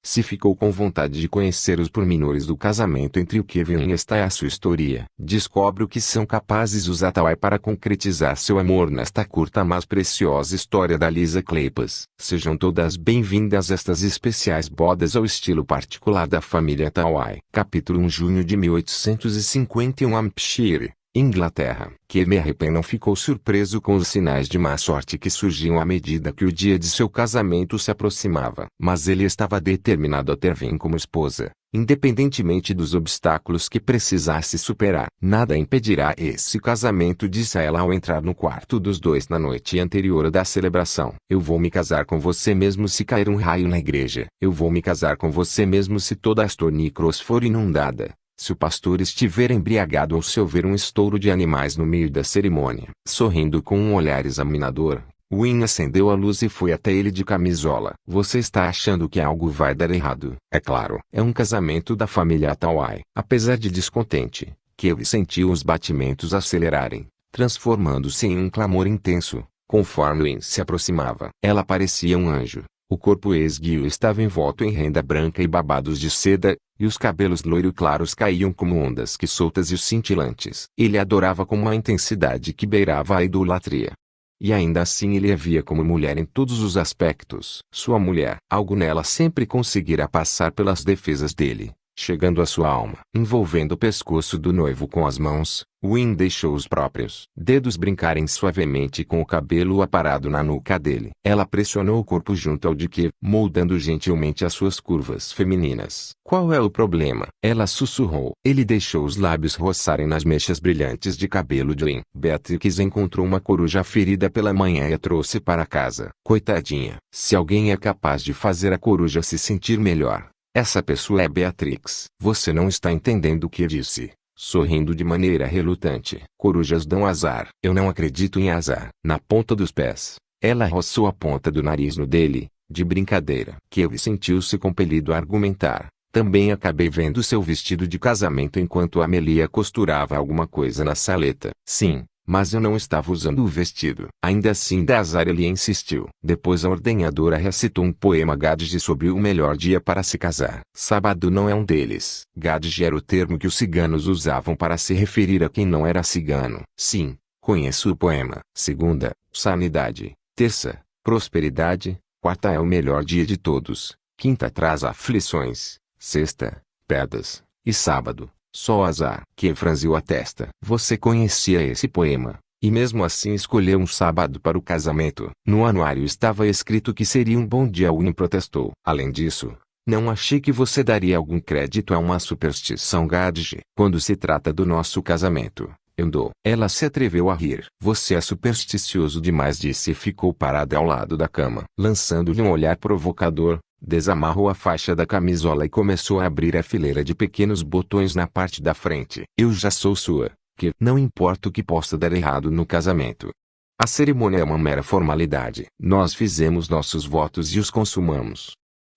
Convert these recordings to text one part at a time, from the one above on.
Se ficou com vontade de conhecer os pormenores do casamento entre o Kevin e esta é a sua história. Descobre o que são capazes os Atawai para concretizar seu amor nesta curta mas preciosa história da Lisa Kleypas. Sejam todas bem-vindas a estas especiais bodas ao estilo particular da família Atawai. Capítulo 1 Junho de 1851 Hampshire, Inglaterra. Kevin não ficou surpreso com os sinais de má sorte que surgiam à medida que o dia de seu casamento se aproximava. Mas ele estava determinado a ter Vin como esposa, independentemente dos obstáculos que precisasse superar. Nada impedirá esse casamento, disse a ela ao entrar no quarto dos dois na noite anterior da celebração. Eu vou me casar com você mesmo se cair um raio na igreja. Eu vou me casar com você mesmo se toda a Stony Cross for inundada. Se o pastor estiver embriagado ou se houver um estouro de animais no meio da cerimônia. Sorrindo com um olhar examinador, Win acendeu a luz e foi até ele de camisola. Você está achando que algo vai dar errado? É claro. É um casamento da família Atawai. Apesar de descontente, Kevin sentiu os batimentos acelerarem, transformando-se em um clamor intenso, conforme Win se aproximava. Ela parecia um anjo. O corpo esguio estava envolto em renda branca e babados de seda, e os cabelos loiro-claros caíam como ondas que soltas e cintilantes. Ele a adorava com uma intensidade que beirava a idolatria. E ainda assim ele a via como mulher em todos os aspectos. Sua mulher. Algo nela sempre conseguirá passar pelas defesas dele, chegando à sua alma. Envolvendo o pescoço do noivo com as mãos, Win deixou os próprios dedos brincarem suavemente com o cabelo aparado na nuca dele. Ela pressionou o corpo junto ao de Kevin, moldando gentilmente as suas curvas femininas. Qual é o problema? Ela sussurrou. Ele deixou os lábios roçarem nas mechas brilhantes de cabelo de Win. Beatrix encontrou uma coruja ferida pela manhã e a trouxe para casa. Coitadinha. Se alguém é capaz de fazer a coruja se sentir melhor, essa pessoa é Beatrix. Você não está entendendo o que disse. Sorrindo de maneira relutante. Corujas dão azar. Eu não acredito em azar. Na ponta dos pés, ela roçou a ponta do nariz no dele, de brincadeira. Kevin sentiu-se compelido a argumentar. Também acabei vendo seu vestido de casamento enquanto Amelia costurava alguma coisa na saleta. Sim, mas eu não estava usando o vestido. Ainda assim dá azar, ele insistiu. Depois a ordenhadora recitou um poema Gadge sobre o melhor dia para se casar. Sábado não é um deles. Gadge era o termo que os ciganos usavam para se referir a quem não era cigano. Sim, conheço o poema. Segunda, sanidade. Terça, prosperidade. Quarta é o melhor dia de todos. Quinta traz aflições. Sexta, pedras. E sábado, só azar. Que franziu a testa. Você conhecia esse poema, e mesmo assim escolheu um sábado para o casamento. No anuário estava escrito que seria um bom dia. Win protestou. Além disso, não achei que você daria algum crédito a uma superstição Gadge. Quando se trata do nosso casamento, eu dou. Ela se atreveu a rir. Você é supersticioso demais, disse e ficou parada ao lado da cama. Lançando-lhe um olhar provocador, desamarrou a faixa da camisola e começou a abrir a fileira de pequenos botões na parte da frente. Eu já sou sua, que não importa o que possa dar errado no casamento. A cerimônia é uma mera formalidade. Nós fizemos nossos votos e os consumamos.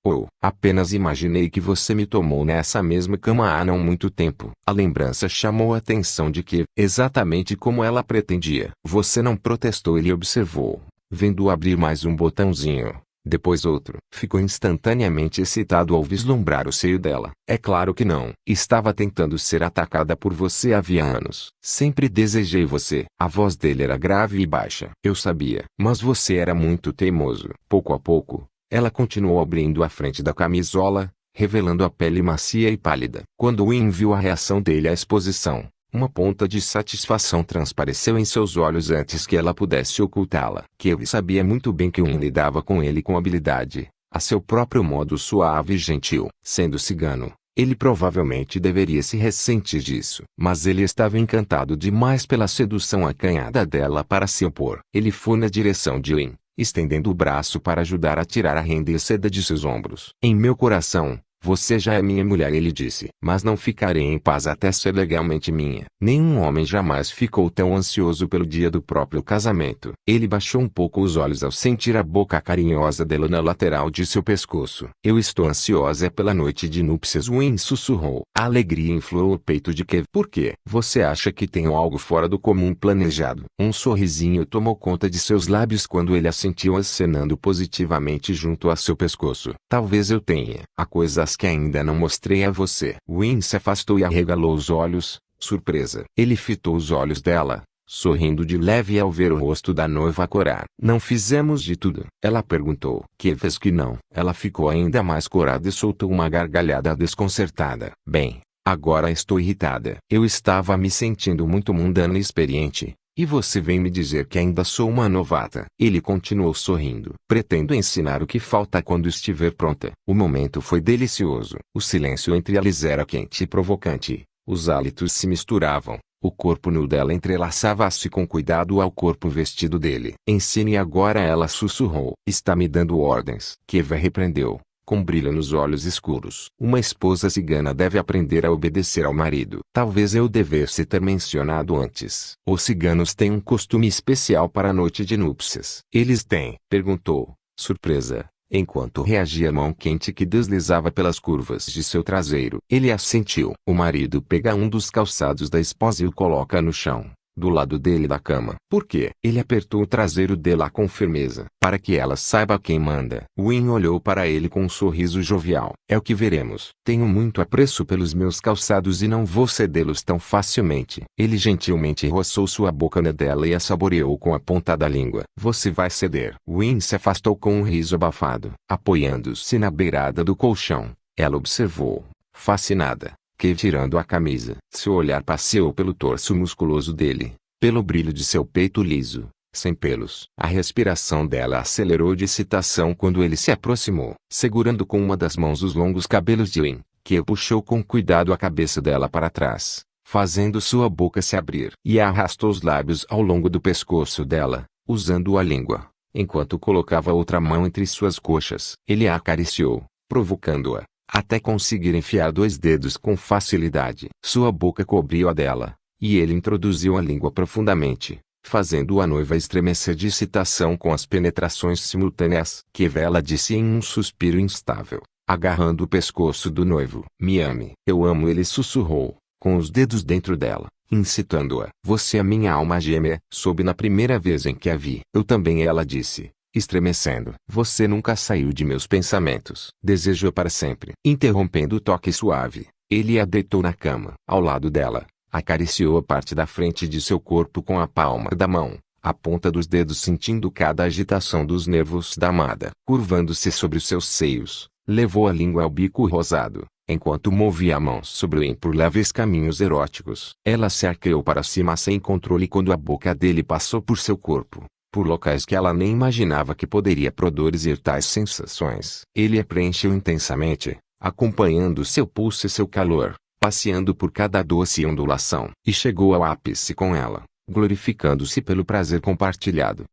Ou, apenas imaginei que você me tomou nessa mesma cama há não muito tempo. A lembrança chamou a atenção de que, exatamente como ela pretendia. Você não protestou, ele observou, vendo abrir mais um botãozinho. Depois outro. Ficou instantaneamente excitado ao vislumbrar o seio dela. É claro que não. Estava tentando ser atacada por você havia anos. Sempre desejei você. A voz dele era grave e baixa. Eu sabia. Mas você era muito teimoso. Pouco a pouco, ela continuou abrindo a frente da camisola, revelando a pele macia e pálida. Quando Win viu a reação dele à exposição, uma ponta de satisfação transpareceu em seus olhos antes que ela pudesse ocultá-la. Kevin sabia muito bem que Win lidava com ele com habilidade, a seu próprio modo suave e gentil. Sendo cigano, ele provavelmente deveria se ressentir disso. Mas ele estava encantado demais pela sedução acanhada dela para se opor. Ele foi na direção de Win, estendendo o braço para ajudar a tirar a renda e seda de seus ombros. Em meu coração, Você já é minha mulher, ele disse. Mas não ficarei em paz até ser legalmente minha. Nenhum homem jamais ficou tão ansioso pelo dia do próprio casamento. Ele baixou um pouco os olhos ao sentir a boca carinhosa dela na lateral de seu pescoço. Eu estou ansiosa pela noite de núpcias, Win sussurrou. A alegria inflou o peito de Kev. Por quê? Você acha que tenho algo fora do comum planejado? Um sorrisinho tomou conta de seus lábios quando ele assentiu, acenando positivamente junto a seu pescoço. Talvez eu tenha. Há coisas que ainda não mostrei a você. Win se afastou e arregalou os olhos, surpresa. Ele fitou os olhos dela, sorrindo de leve ao ver o rosto da noiva corar. Não fizemos de tudo? Ela perguntou. Que fez que não? Ela ficou ainda mais corada e soltou uma gargalhada desconcertada. Bem, agora estou irritada. Eu estava me sentindo muito mundana e experiente. E você vem me dizer que ainda sou uma novata. Ele continuou sorrindo. Pretendo ensinar o que falta quando estiver pronta. O momento foi delicioso. O silêncio entre eles era quente e provocante. Os hálitos se misturavam. O corpo nu dela entrelaçava-se com cuidado ao corpo vestido dele. Ensine agora, ela sussurrou. Está me dando ordens. Keva repreendeu, com brilho nos olhos escuros. Uma esposa cigana deve aprender a obedecer ao marido. Talvez eu devesse ter mencionado antes. Os ciganos têm um costume especial para a noite de núpcias. Eles têm? Perguntou, surpresa, enquanto reagia a mão quente que deslizava pelas curvas de seu traseiro. Ele assentiu. O marido pega um dos calçados da esposa e o coloca no chão, do lado dele da cama. Por quê? Ele apertou o traseiro dela com firmeza, para que ela saiba quem manda. Win olhou para ele com um sorriso jovial. É o que veremos. Tenho muito apreço pelos meus calçados e não vou cedê-los tão facilmente. Ele gentilmente roçou sua boca na dela e a saboreou com a ponta da língua. Você vai ceder. Win se afastou com um riso abafado. Apoiando-se na beirada do colchão, ela observou, fascinada, que tirando a camisa. Seu olhar passeou pelo torso musculoso dele, pelo brilho de seu peito liso, sem pelos. A respiração dela acelerou de excitação quando ele se aproximou. Segurando com uma das mãos os longos cabelos de Win, que puxou com cuidado a cabeça dela para trás, fazendo sua boca se abrir. E arrastou os lábios ao longo do pescoço dela, usando a língua, enquanto colocava outra mão entre suas coxas. Ele a acariciou, provocando-a, até conseguir enfiar 2 dedos com facilidade. Sua boca cobriu a dela, e ele introduziu a língua profundamente, fazendo a noiva estremecer de excitação com as penetrações simultâneas. Que ela disse em um suspiro instável, agarrando o pescoço do noivo. Me ame. Eu amo, ele sussurrou, com os dedos dentro dela, incitando-a. Você é minha alma gêmea. Soube na primeira vez em que a vi. Eu também, ela disse, estremecendo. Você nunca saiu de meus pensamentos. Desejo-a para sempre. Interrompendo o toque suave, ele a deitou na cama, ao lado dela, acariciou a parte da frente de seu corpo com a palma da mão, a ponta dos dedos sentindo cada agitação dos nervos da amada. Curvando-se sobre os seus seios, levou a língua ao bico rosado, enquanto movia a mão sobre o Win por leves caminhos eróticos. Ela se arqueou para cima sem controle quando a boca dele passou por seu corpo, por locais que ela nem imaginava que poderia produzir tais sensações. Ele a preencheu intensamente, acompanhando seu pulso e seu calor, passeando por cada doce ondulação, e chegou ao ápice com ela, glorificando-se pelo prazer compartilhado,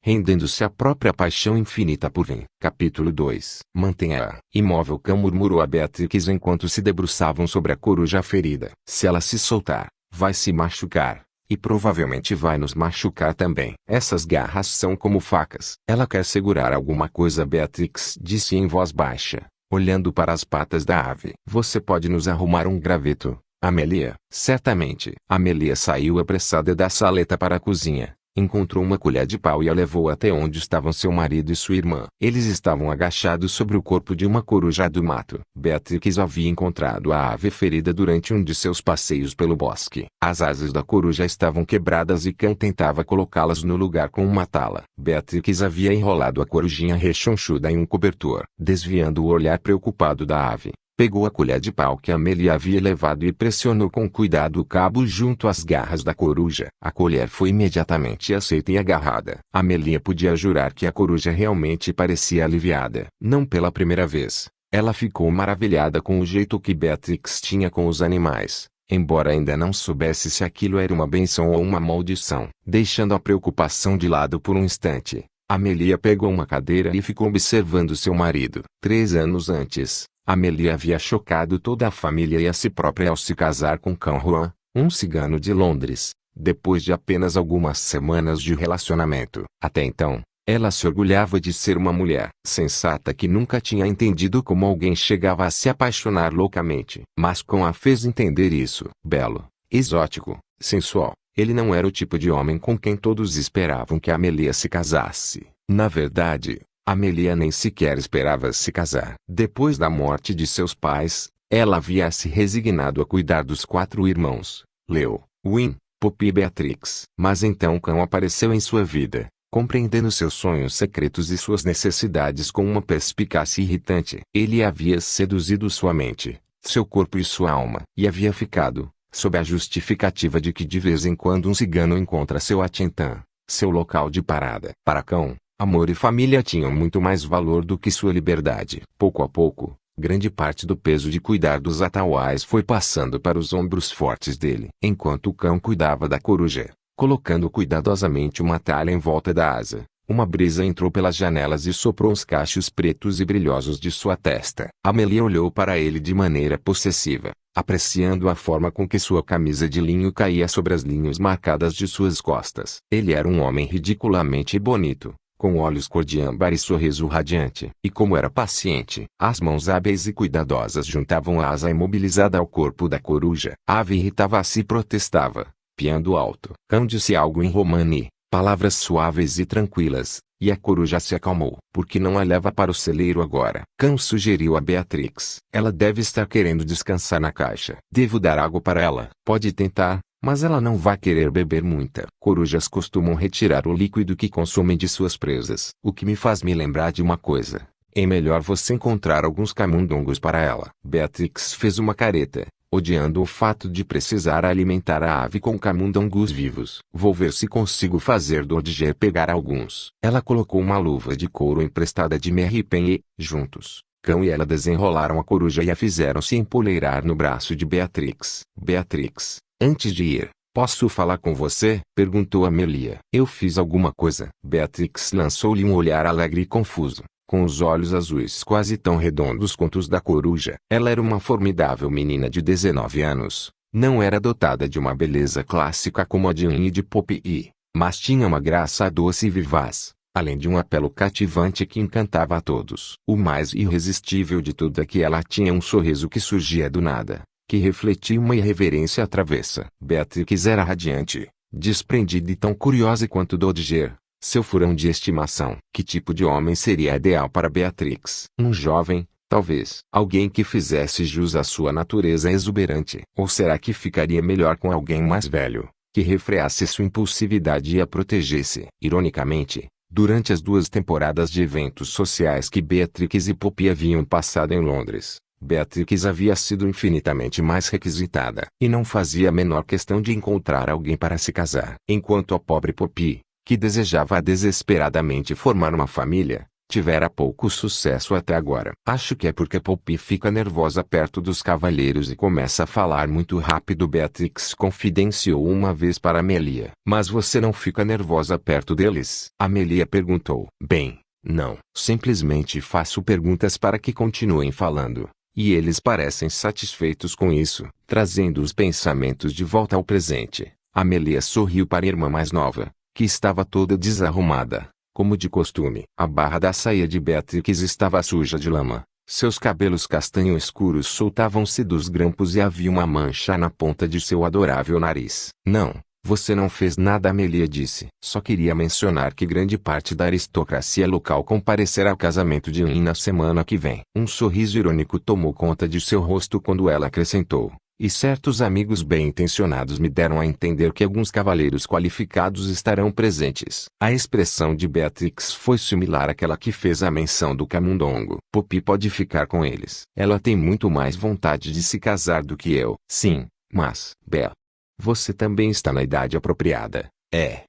rendendo-se à própria paixão infinita por Win. Capítulo 2. Mantenha-a imóvel, cão, murmurou a Beatrix enquanto se debruçavam sobre a coruja ferida. Se ela se soltar, vai se machucar. E provavelmente vai nos machucar também. Essas garras são como facas. Ela quer segurar alguma coisa, Beatrix disse em voz baixa, olhando para as patas da ave. Você pode nos arrumar um graveto, Amelia? Certamente. Amelia saiu apressada da saleta para a cozinha. Encontrou uma colher de pau e a levou até onde estavam seu marido e sua irmã. Eles estavam agachados sobre o corpo de uma coruja do mato. Beatrix havia encontrado a ave ferida durante um de seus passeios pelo bosque. As asas da coruja estavam quebradas e Cão tentava colocá-las no lugar com uma tala. Beatrix havia enrolado a corujinha rechonchuda em um cobertor. Desviando o olhar preocupado da ave, pegou a colher de pau que Amelia havia levado e pressionou com cuidado o cabo junto às garras da coruja. A colher foi imediatamente aceita e agarrada. Amelia podia jurar que a coruja realmente parecia aliviada. Não pela primeira vez, ela ficou maravilhada com o jeito que Beatrix tinha com os animais, embora ainda não soubesse se aquilo era uma bênção ou uma maldição. Deixando a preocupação de lado por um instante, Amelia pegou uma cadeira e ficou observando seu marido. 3 anos antes, Amélia havia chocado toda a família e a si própria ao se casar com Cão Juan, um cigano de Londres, depois de apenas algumas semanas de relacionamento. Até então, ela se orgulhava de ser uma mulher sensata que nunca tinha entendido como alguém chegava a se apaixonar loucamente. Mas Cão a fez entender isso. Belo, exótico, sensual, ele não era o tipo de homem com quem todos esperavam que Amélia se casasse. Na verdade, Amélia nem sequer esperava se casar. Depois da morte de seus pais, ela havia se resignado a cuidar dos 4 irmãos, Leo, Win, Poppy e Beatrix. Mas então Cão apareceu em sua vida, compreendendo seus sonhos secretos e suas necessidades com uma perspicácia irritante. Ele havia seduzido sua mente, seu corpo e sua alma, e havia ficado, sob a justificativa de que de vez em quando um cigano encontra seu Atintã, seu local de parada. Para Cão, amor e família tinham muito mais valor do que sua liberdade. Pouco a pouco, grande parte do peso de cuidar dos Atauais foi passando para os ombros fortes dele. Enquanto o Cão cuidava da coruja, colocando cuidadosamente uma talha em volta da asa, uma brisa entrou pelas janelas e soprou os cachos pretos e brilhosos de sua testa. Amélia olhou para ele de maneira possessiva, apreciando a forma com que sua camisa de linho caía sobre as linhas marcadas de suas costas. Ele era um homem ridiculamente bonito, com olhos cor de âmbar e sorriso radiante. E como era paciente, as mãos hábeis e cuidadosas juntavam a asa imobilizada ao corpo da coruja. A ave irritava-se e protestava, piando alto. Cão disse algo em romani, palavras suaves e tranquilas, e a coruja se acalmou. Por que não a leva para o celeiro agora? Cão sugeriu a Beatrix. Ela deve estar querendo descansar na caixa. Devo dar água para ela. Pode tentar, mas ela não vai querer beber muita. Corujas costumam retirar o líquido que consomem de suas presas. O que me faz me lembrar de uma coisa. É melhor você encontrar alguns camundongos para ela. Beatrix fez uma careta, odiando o fato de precisar alimentar a ave com camundongos vivos. Vou ver se consigo fazer Dodger pegar alguns. Ela colocou uma luva de couro emprestada de Mary Pen e, juntos, Cão e ela desenrolaram a coruja e a fizeram se empoleirar no braço de Beatrix. Beatrix, antes de ir, posso falar com você? Perguntou Amélia. Eu fiz alguma coisa? Beatrix lançou-lhe um olhar alegre e confuso, com os olhos azuis quase tão redondos quanto os da coruja. Ela era uma formidável menina de 19 anos. Não era dotada de uma beleza clássica como a de Anne e de Poppy, mas tinha uma graça doce e vivaz, além de um apelo cativante que encantava a todos. O mais irresistível de tudo é que ela tinha um sorriso que surgia do nada, que refletia uma irreverência travessa. Beatrix era radiante, desprendida e tão curiosa quanto Dodger, seu furão de estimação. Que tipo de homem seria ideal para Beatrix? Um jovem, talvez. Alguém que fizesse jus à sua natureza exuberante. Ou será que ficaria melhor com alguém mais velho, que refreasse sua impulsividade e a protegesse? Ironicamente, durante as 2 temporadas de eventos sociais que Beatrix e Poppy haviam passado em Londres, Beatrix havia sido infinitamente mais requisitada, e não fazia a menor questão de encontrar alguém para se casar. Enquanto a pobre Poppy, que desejava desesperadamente formar uma família, tivera pouco sucesso até agora. Acho que é porque Poppy fica nervosa perto dos cavalheiros e começa a falar muito rápido. Beatrix confidenciou uma vez para Amélia. Mas você não fica nervosa perto deles? Amélia perguntou. Bem, não. Simplesmente faço perguntas para que continuem falando. E eles parecem satisfeitos com isso, trazendo os pensamentos de volta ao presente. Amélia sorriu para a irmã mais nova, que estava toda desarrumada, como de costume. A barra da saia de Beatrix estava suja de lama, seus cabelos castanho escuros soltavam-se dos grampos e havia uma mancha na ponta de seu adorável nariz. Não, você não fez nada, Amélia disse. Só queria mencionar que grande parte da aristocracia local comparecerá ao casamento de Anne na semana que vem. Um sorriso irônico tomou conta de seu rosto quando ela acrescentou. E certos amigos bem-intencionados me deram a entender que alguns cavalheiros qualificados estarão presentes. A expressão de Beatrix foi similar àquela que fez a menção do camundongo. Poppy pode ficar com eles. Ela tem muito mais vontade de se casar do que eu. Sim, mas, Bea, você também está na idade apropriada.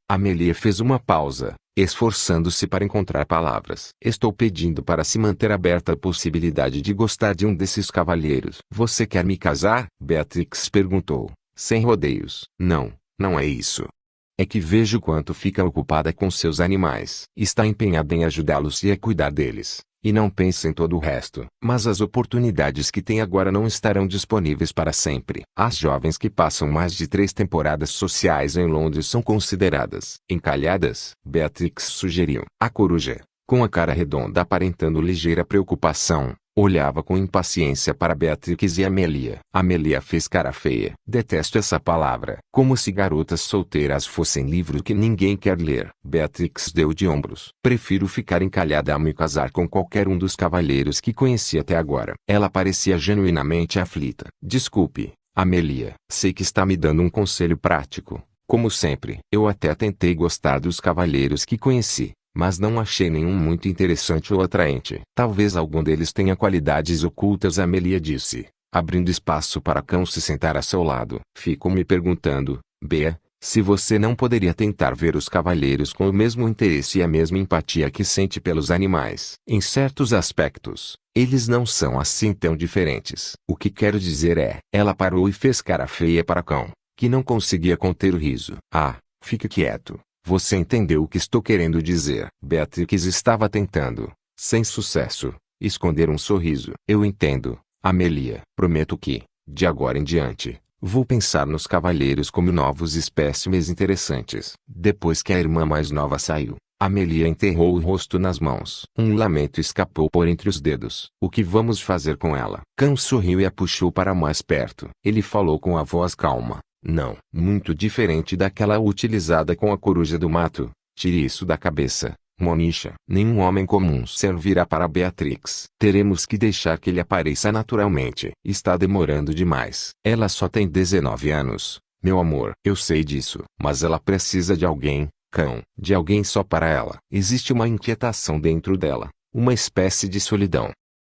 Amélia fez uma pausa, esforçando-se para encontrar palavras. Estou pedindo para se manter aberta a possibilidade de gostar de um desses cavalheiros. Você quer me casar? Beatrix perguntou, sem rodeios. Não, não é isso. É que vejo quanto fica ocupada com seus animais. Está empenhada em ajudá-los e a cuidar deles. E não pense em todo o resto. Mas as oportunidades que tem agora não estarão disponíveis para sempre. As jovens que passam mais de 3 temporadas sociais em Londres são consideradas encalhadas, Beatrix sugeriu. A coruja, com a cara redonda aparentando ligeira preocupação, olhava com impaciência para Beatrix e Amelia. Amelia fez cara feia. Detesto essa palavra. Como se garotas solteiras fossem livro que ninguém quer ler. Beatrix deu de ombros. Prefiro ficar encalhada a me casar com qualquer um dos cavalheiros que conheci até agora. Ela parecia genuinamente aflita. Desculpe, Amelia. Sei que está me dando um conselho prático. Como sempre, eu até tentei gostar dos cavalheiros que conheci, mas não achei nenhum muito interessante ou atraente. Talvez algum deles tenha qualidades ocultas, Amelia disse, abrindo espaço para Cão se sentar a seu lado. Fico me perguntando, Bea, se você não poderia tentar ver os cavalheiros com o mesmo interesse e a mesma empatia que sente pelos animais. Em certos aspectos, eles não são assim tão diferentes. O que quero dizer é, ela parou e fez cara feia para Cão, que não conseguia conter o riso. Ah, fique quieto. Você entendeu o que estou querendo dizer? Beatrix estava tentando, sem sucesso, esconder um sorriso. Eu entendo, Amelia. Prometo que, de agora em diante, vou pensar nos cavalheiros como novos espécimes interessantes. Depois que a irmã mais nova saiu, Amelia enterrou o rosto nas mãos. Um lamento escapou por entre os dedos. O que vamos fazer com ela? Cão sorriu e a puxou para mais perto. Ele falou com a voz calma. Não, muito diferente daquela utilizada com a coruja do mato. Tire isso da cabeça, Monisha. Nenhum homem comum servirá para Beatrix. Teremos que deixar que ele apareça naturalmente. Está demorando demais. Ela só tem 19 anos, meu amor. Eu sei disso. Mas ela precisa de alguém, Cão. De alguém só para ela. Existe uma inquietação dentro dela. Uma espécie de solidão.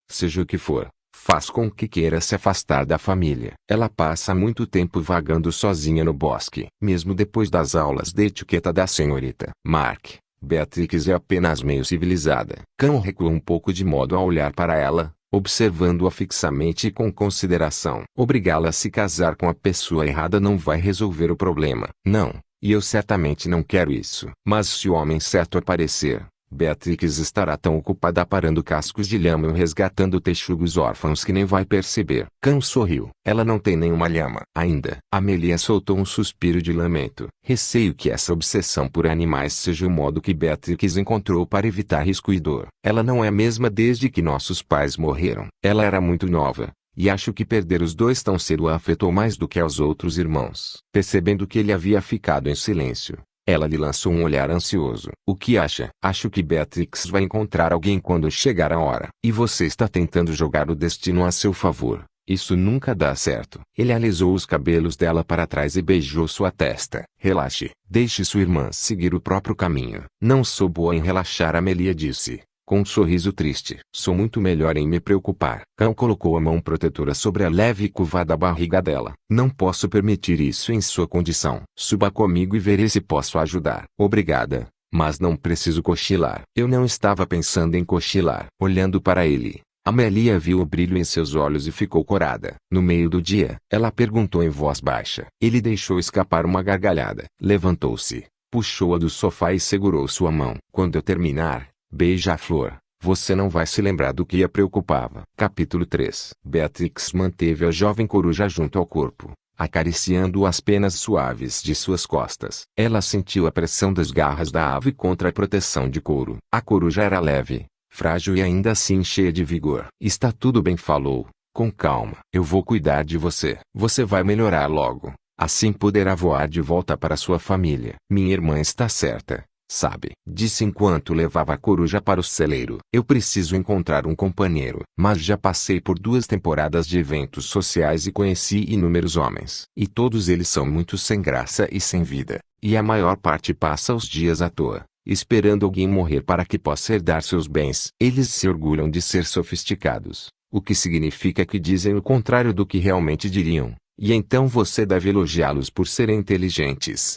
Seja o que for, faz com que queira se afastar da família. Ela passa muito tempo vagando sozinha no bosque. Mesmo depois das aulas de etiqueta da senhorita Mark, Beatrix é apenas meio civilizada. Cão recuou um pouco de modo a olhar para ela, observando-a fixamente e com consideração. Obrigá-la a se casar com a pessoa errada não vai resolver o problema. Não, e eu certamente não quero isso. Mas se o homem certo aparecer, Beatrix estará tão ocupada aparando cascos de lhama ou resgatando texugos órfãos que nem vai perceber. Cão sorriu. Ela não tem nenhuma lhama. Ainda. Amelia soltou um suspiro de lamento. Receio que essa obsessão por animais seja o modo que Beatrix encontrou para evitar risco e dor. Ela não é a mesma desde que nossos pais morreram. Ela era muito nova, e acho que perder os dois tão cedo a afetou mais do que aos outros irmãos. Percebendo que ele havia ficado em silêncio, ela lhe lançou um olhar ansioso. O que acha? Acho que Beatrix vai encontrar alguém quando chegar a hora. E você está tentando jogar o destino a seu favor. Isso nunca dá certo. Ele alisou os cabelos dela para trás e beijou sua testa. Relaxe. Deixe sua irmã seguir o próprio caminho. Não sou boa em relaxar, Amelia disse, com um sorriso triste. Sou muito melhor em me preocupar. Cão colocou a mão protetora sobre a leve curva da barriga dela. Não posso permitir isso em sua condição. Suba comigo e verei se posso ajudar. Obrigada, mas não preciso cochilar. Eu não estava pensando em cochilar. Olhando para ele, Amelia viu o brilho em seus olhos e ficou corada. No meio do dia, ela perguntou em voz baixa. Ele deixou escapar uma gargalhada. Levantou-se, puxou-a do sofá e segurou sua mão. Quando eu terminar, Beija-Flor, você não vai se lembrar do que a preocupava. Capítulo 3. Beatrix manteve a jovem coruja junto ao corpo, acariciando as penas suaves de suas costas. Ela sentiu a pressão das garras da ave contra a proteção de couro. A coruja era leve, frágil e ainda assim cheia de vigor. Está tudo bem, falou, com calma. Eu vou cuidar de você. Você vai melhorar logo. Assim poderá voar de volta para sua família. Minha irmã está certa, sabe? Disse enquanto levava a coruja para o celeiro. Eu preciso encontrar um companheiro. Mas já passei por 2 temporadas de eventos sociais e conheci inúmeros homens. E todos eles são muito sem graça e sem vida. E a maior parte passa os dias à toa, esperando alguém morrer para que possa herdar seus bens. Eles se orgulham de ser sofisticados, o que significa que dizem o contrário do que realmente diriam. E então você deve elogiá-los por serem inteligentes.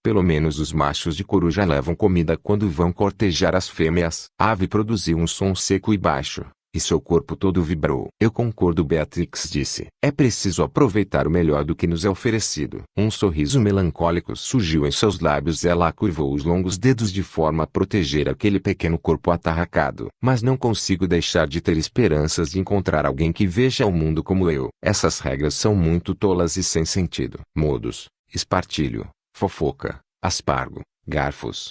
Pelo menos os machos de coruja levam comida quando vão cortejar as fêmeas. A ave produziu um som seco e baixo, e seu corpo todo vibrou. Eu concordo, Beatrix disse. É preciso aproveitar o melhor do que nos é oferecido. Um sorriso melancólico surgiu em seus lábios e ela curvou os longos dedos de forma a proteger aquele pequeno corpo atarracado. Mas não consigo deixar de ter esperanças de encontrar alguém que veja o mundo como eu. Essas regras são muito tolas e sem sentido. Modos, espartilho, fofoca, aspargo, garfos.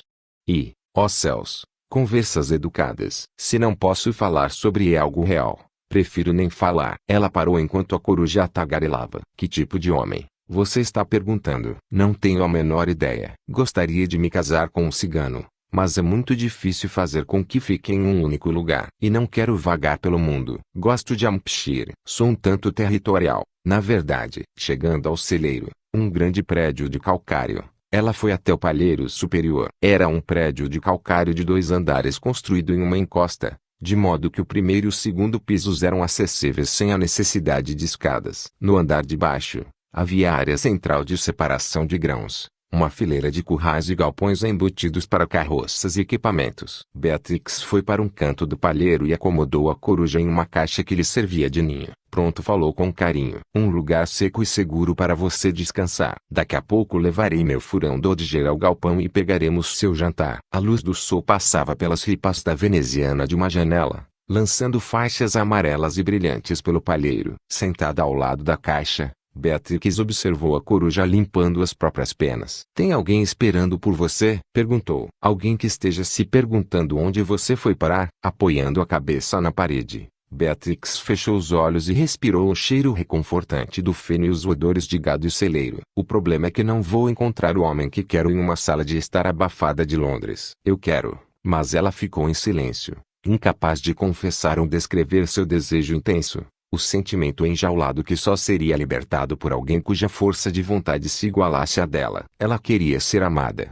E, ó céus, conversas educadas. Se não posso falar sobre algo real, prefiro nem falar. Ela parou enquanto a coruja tagarelava. Que tipo de homem? Você está perguntando. Não tenho a menor ideia. Gostaria de me casar com um cigano, mas é muito difícil fazer com que fique em um único lugar. E não quero vagar pelo mundo. Gosto de Hampshire. Sou um tanto territorial. Na verdade, chegando ao celeiro, um grande prédio de calcário, ela foi até o palheiro superior. Era um prédio de calcário de 2 andares construído em uma encosta, de modo que o primeiro e o segundo pisos eram acessíveis sem a necessidade de escadas. No andar de baixo, havia a área central de separação de grãos, uma fileira de currais e galpões embutidos para carroças e equipamentos. Beatrix foi para um canto do palheiro e acomodou a coruja em uma caixa que lhe servia de ninho. Pronto, falou com carinho. Um lugar seco e seguro para você descansar. Daqui a pouco levarei meu furão Dodger ao galpão e pegaremos seu jantar. A luz do sol passava pelas ripas da veneziana de uma janela, lançando faixas amarelas e brilhantes pelo palheiro. Sentada ao lado da caixa, Beatrix observou a coruja limpando as próprias penas. Tem alguém esperando por você? Perguntou. Alguém que esteja se perguntando onde você foi parar? Apoiando a cabeça na parede, Beatrix fechou os olhos e respirou o cheiro reconfortante do feno e os odores de gado e celeiro. O problema é que não vou encontrar o homem que quero em uma sala de estar abafada de Londres. Eu quero. Mas ela ficou em silêncio, incapaz de confessar ou descrever seu desejo intenso. O sentimento enjaulado que só seria libertado por alguém cuja força de vontade se igualasse à dela. Ela queria ser amada,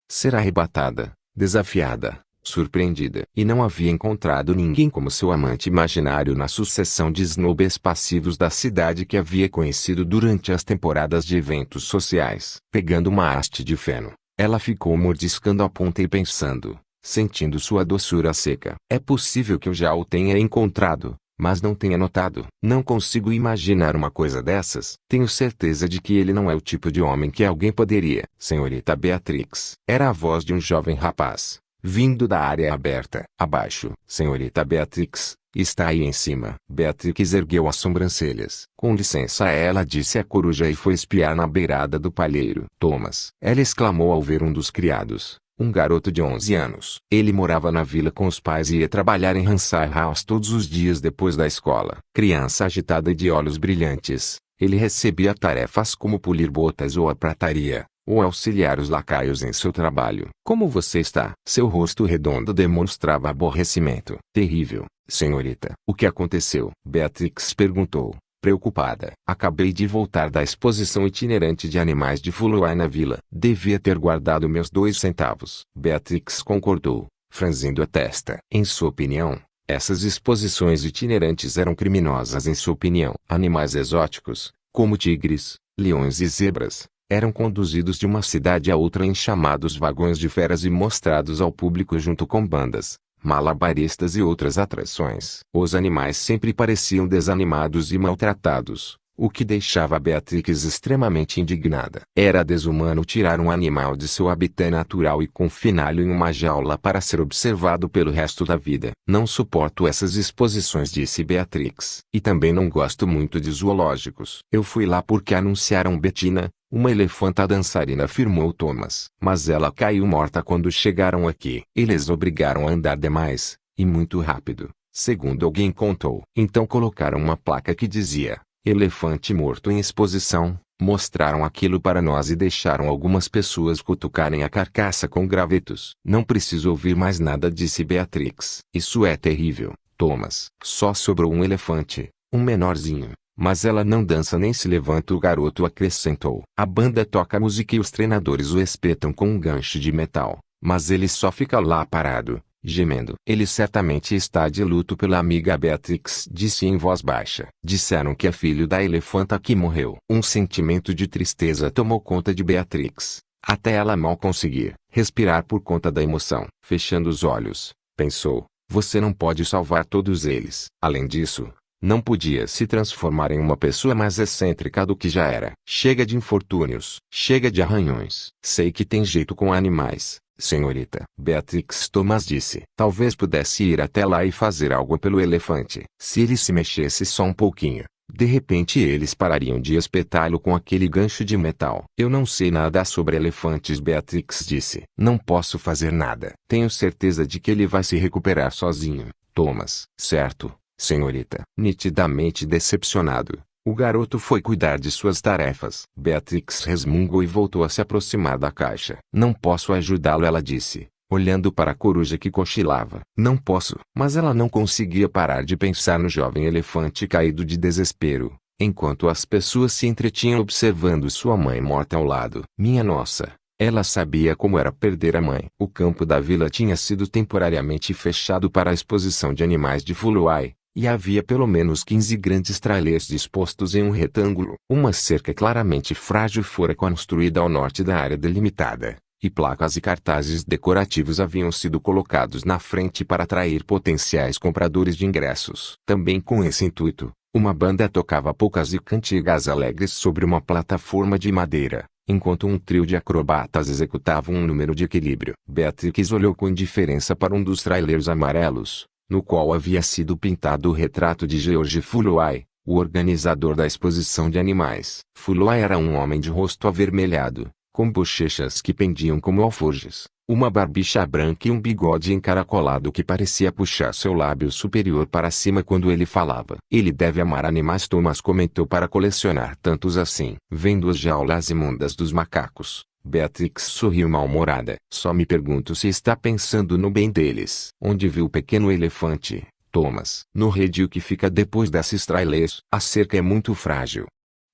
ser arrebatada, desafiada, surpreendida. E não havia encontrado ninguém como seu amante imaginário na sucessão de snobs passivos da cidade que havia conhecido durante as temporadas de eventos sociais. Pegando uma haste de feno, ela ficou mordiscando a ponta e pensando, sentindo sua doçura seca. É possível que eu já o tenha encontrado, mas não tenha notado. Não consigo imaginar uma coisa dessas. Tenho certeza de que ele não é o tipo de homem que alguém poderia. Senhorita Beatrix. Era a voz de um jovem rapaz, vindo da área aberta. Abaixo. Senhorita Beatrix, está aí em cima. Beatrix ergueu as sobrancelhas. Com licença, ela disse à coruja e foi espiar na beirada do palheiro. Thomas. Ela exclamou ao ver um dos criados. Um garoto de 11 anos. Ele morava na vila com os pais e ia trabalhar em Hansard House todos os dias depois da escola. Criança agitada e de olhos brilhantes, ele recebia tarefas como polir botas ou a prataria, ou auxiliar os lacaios em seu trabalho. Como você está? Seu rosto redondo demonstrava aborrecimento. Terrível, senhorita. O que aconteceu? Beatrix perguntou, preocupada. Acabei de voltar da exposição itinerante de animais de Fulham na vila. Devia ter guardado meus 2 centavos. Beatrix concordou, franzindo a testa. Em sua opinião, essas exposições itinerantes eram criminosas. Em sua opinião, animais exóticos, como tigres, leões e zebras, eram conduzidos de uma cidade a outra em chamados vagões de feras e mostrados ao público junto com bandas, malabaristas e outras atrações. Os animais sempre pareciam desanimados e maltratados, o que deixava Beatrix extremamente indignada. Era desumano tirar um animal de seu habitat natural e confiná-lo em uma jaula para ser observado pelo resto da vida. Não suporto essas exposições, disse Beatrix. E também não gosto muito de zoológicos. Eu fui lá porque anunciaram Bettina, uma elefanta dançarina, afirmou Thomas. Mas ela caiu morta quando chegaram aqui. Eles obrigaram a andar demais, e muito rápido, segundo alguém contou. Então colocaram uma placa que dizia, elefante morto em exposição, mostraram aquilo para nós e deixaram algumas pessoas cutucarem a carcaça com gravetos. Não preciso ouvir mais nada, disse Beatrix. Isso é terrível, Thomas. Só sobrou um elefante, um menorzinho. Mas ela não dança nem se levanta, o garoto acrescentou. A banda toca música e os treinadores o espetam com um gancho de metal, mas ele só fica lá parado, gemendo. Ele certamente está de luto pela amiga, Beatrix disse em voz baixa. Disseram que é filho da elefanta que morreu. Um sentimento de tristeza tomou conta de Beatrix, até ela mal conseguir respirar por conta da emoção. Fechando os olhos, pensou, Você não pode salvar todos eles. Além disso, não podia se transformar em uma pessoa mais excêntrica do que já era. Chega de infortúnios. Chega de arranhões. Sei que tem jeito com animais, senhorita. Beatrix Thomas disse. Talvez pudesse ir até lá e fazer algo pelo elefante. Se ele se mexesse só um pouquinho, de repente eles parariam de espetá-lo com aquele gancho de metal. Eu não sei nada sobre elefantes, Beatrix disse. Não posso fazer nada. Tenho certeza de que ele vai se recuperar sozinho, Thomas. Certo, senhorita. Nitidamente decepcionado, o garoto foi cuidar de suas tarefas. Beatrix resmungou e voltou a se aproximar da caixa. Não posso ajudá-lo, ela disse, olhando para a coruja que cochilava. Não posso. Mas ela não conseguia parar de pensar no jovem elefante caído de desespero, enquanto as pessoas se entretinham observando sua mãe morta ao lado. Minha nossa! Ela sabia como era perder a mãe. O campo da vila tinha sido temporariamente fechado para a exposição de animais de Fuluai, e havia pelo menos 15 grandes trailers dispostos em um retângulo. Uma cerca claramente frágil fora construída ao norte da área delimitada, e placas e cartazes decorativos haviam sido colocados na frente para atrair potenciais compradores de ingressos. Também com esse intuito, uma banda tocava polcas e cantigas alegres sobre uma plataforma de madeira, enquanto um trio de acrobatas executava um número de equilíbrio. Beatrix olhou com indiferença para um dos trailers amarelos, no qual havia sido pintado o retrato de George Fuluai, o organizador da exposição de animais. Fuluai era um homem de rosto avermelhado, com bochechas que pendiam como alforjes, uma barbicha branca e um bigode encaracolado que parecia puxar seu lábio superior para cima quando ele falava. Ele deve amar animais, Thomas comentou, para colecionar tantos assim. Vendo as jaulas imundas dos macacos, Beatrix sorriu mal-humorada. Só me pergunto se está pensando no bem deles. Onde viu o pequeno elefante, Thomas? No redil que fica depois desses trailers. A cerca é muito frágil.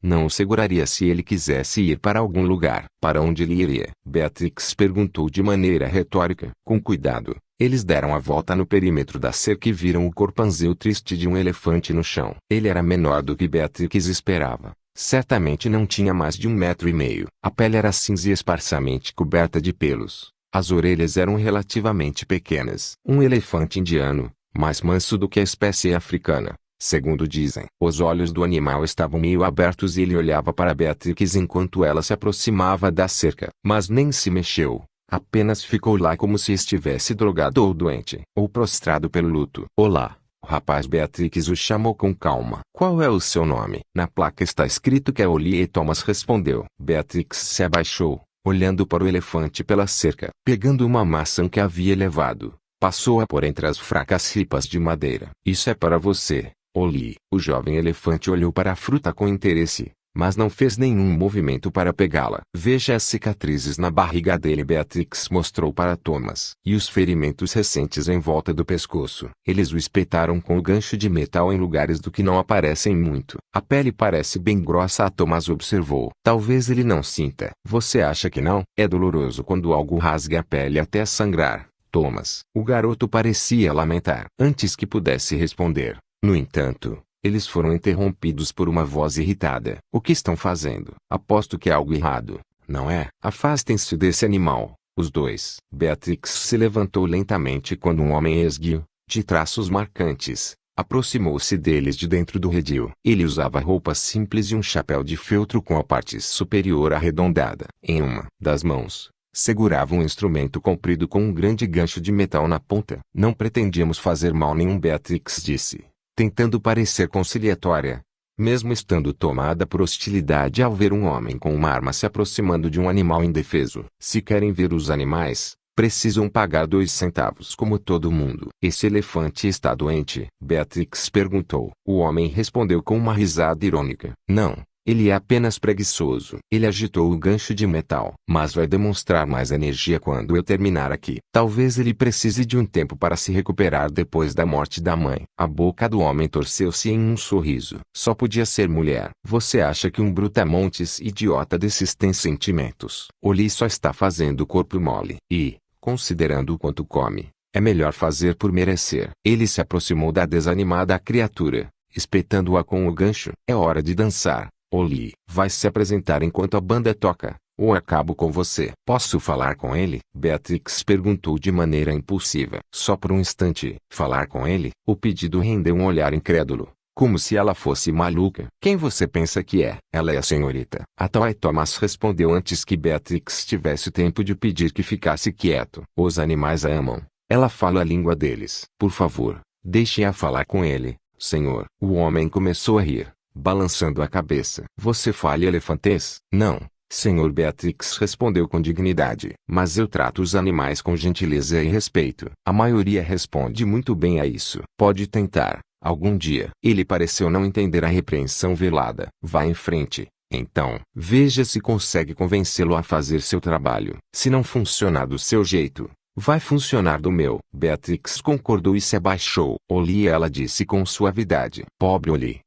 Não o seguraria se ele quisesse ir para algum lugar. Para onde ele iria? Beatrix perguntou de maneira retórica. Com cuidado, eles deram a volta no perímetro da cerca e viram o corpanzil triste de um elefante no chão. Ele era menor do que Beatrix esperava. Certamente não tinha mais de 1,5 metros. A pele era cinza e esparsamente coberta de pelos. As orelhas eram relativamente pequenas. Um elefante indiano, mais manso do que a espécie africana, segundo dizem. Os olhos do animal estavam meio abertos e ele olhava para Beatrix enquanto ela se aproximava da cerca. Mas nem se mexeu. Apenas ficou lá como se estivesse drogado ou doente, ou prostrado pelo luto. Olá, rapaz, Beatrix o chamou com calma. Qual é o seu nome? Na placa está escrito que é Oli, e Thomas respondeu. Beatrix se abaixou, olhando para o elefante pela cerca. Pegando uma maçã que havia levado, passou-a por entre as fracas ripas de madeira. Isso é para você, Oli. O jovem elefante olhou para a fruta com interesse, mas não fez nenhum movimento para pegá-la. Veja as cicatrizes na barriga dele, Beatrix mostrou para Thomas. E os ferimentos recentes em volta do pescoço. Eles o espetaram com o gancho de metal em lugares do que não aparecem muito. A pele parece bem grossa, Thomas observou. Talvez ele não sinta. Você acha que não? É doloroso quando algo rasga a pele até sangrar, Thomas. O garoto parecia lamentar. Antes que pudesse responder, no entanto, eles foram interrompidos por uma voz irritada. O que estão fazendo? Aposto que é algo errado, não é? Afastem-se desse animal, os dois. Beatrix se levantou lentamente quando um homem esguio, de traços marcantes, aproximou-se deles de dentro do redil. Ele usava roupas simples e um chapéu de feltro com a parte superior arredondada. Em uma das mãos, segurava um instrumento comprido com um grande gancho de metal na ponta. Não pretendíamos fazer mal nenhum, Beatrix disse, tentando parecer conciliatória, mesmo estando tomada por hostilidade ao ver um homem com uma arma se aproximando de um animal indefeso. Se querem ver os animais, precisam pagar 2 centavos como todo mundo. Esse elefante está doente? Beatrix perguntou. O homem respondeu com uma risada irônica. Não. Ele é apenas preguiçoso. Ele agitou o gancho de metal. Mas vai demonstrar mais energia quando eu terminar aqui. Talvez ele precise de um tempo para se recuperar depois da morte da mãe. A boca do homem torceu-se em um sorriso. Só podia ser mulher. Você acha que um brutamontes idiota desses tem sentimentos? Oli só está fazendo corpo mole. E, considerando o quanto come, é melhor fazer por merecer. Ele se aproximou da desanimada criatura, espetando-a com o gancho. É hora de dançar. Oli vai se apresentar enquanto a banda toca. ou acabo com você. Posso falar com ele? Beatrix perguntou de maneira impulsiva. Só por um instante. Falar com ele? O pedido rendeu um olhar incrédulo. Como se ela fosse maluca. Quem você pensa que é? Ela é a senhorita. Atawai Thomas respondeu antes que Beatrix tivesse tempo de pedir que ficasse quieto. Os animais a amam. Ela fala a língua deles. Por favor, deixe-a falar com ele, senhor. O homem começou a rir, balançando a cabeça. Você fala elefantês? Não, senhor. Beatrix respondeu com dignidade. Mas eu trato os animais com gentileza e respeito. A maioria responde muito bem a isso. Pode tentar. Algum dia. Ele pareceu não entender a repreensão velada. Vá em frente, então. Veja se consegue convencê-lo a fazer seu trabalho. Se não funcionar do seu jeito, vai funcionar do meu. Beatrix concordou e se abaixou. Oli, ela disse com suavidade. Pobre Oli.